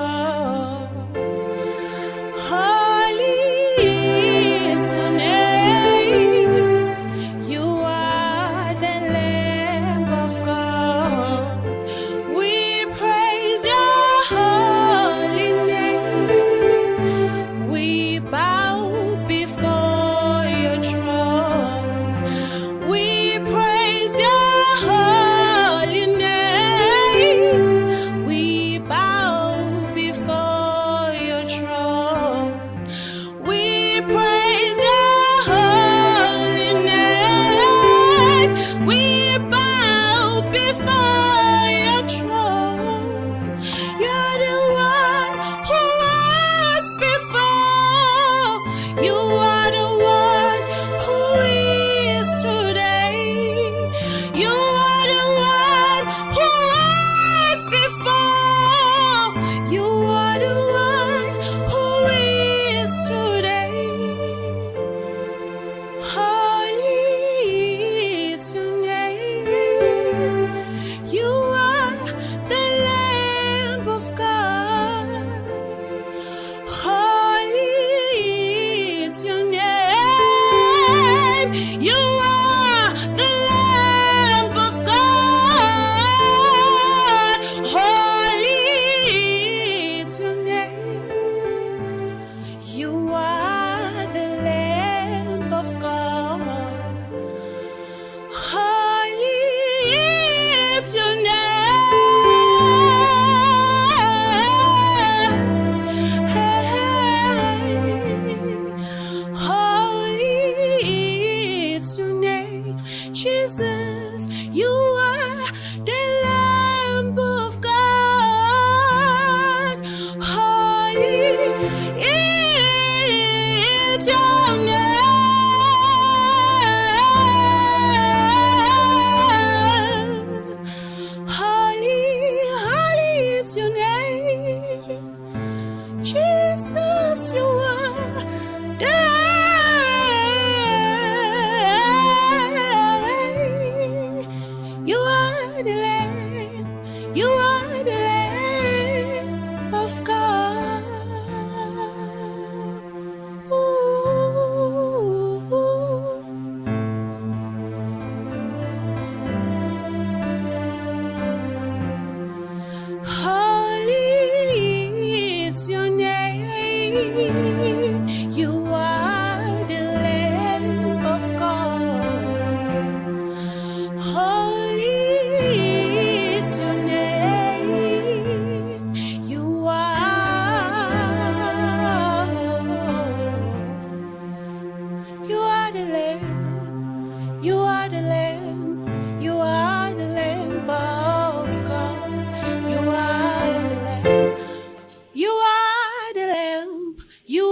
God. Holy is your name. You are the Lamb of God. We praise your holy name. We bow before your throne. We praise your holy name. We bow before your throne. We praise your holy name. We bow before your throne. You're the one who was before. You are the one who is today. You are the one who was before. You are the one who is today. Holy is your name. You are the Lamb of God. Holy is your name. You are the Lamb of God. Holy is your name. You are the Lamb of God. Holy is your name. Holy is your name. Jesus, you are the Lamb of God. Holy is your name. Holy, holy is your name. Jesus, you are the Lamb. You are the Lamb. You are the Lamb of God. Ooh. Holy is your name. You are the Lamb of God. Holy is your name. You are the Lamb. You are the Lamb. You are the Lamb of God. You are the Lamb. You are the Lamb. You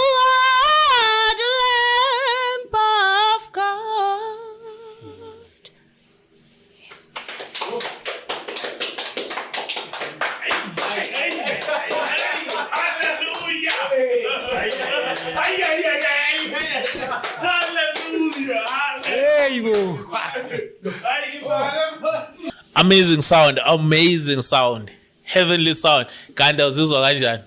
are the Lamb of God. Amazing sound, amazing sound, heavenly sound. Kanti uzizwa kanjani?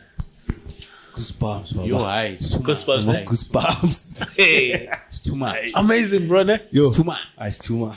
Goosebumps, baba. Yo, hi. Goosebumps, eh? Goosebumps. Hey, It's too much. amazing, bro. Ne? Yo, It's too much. it's too much.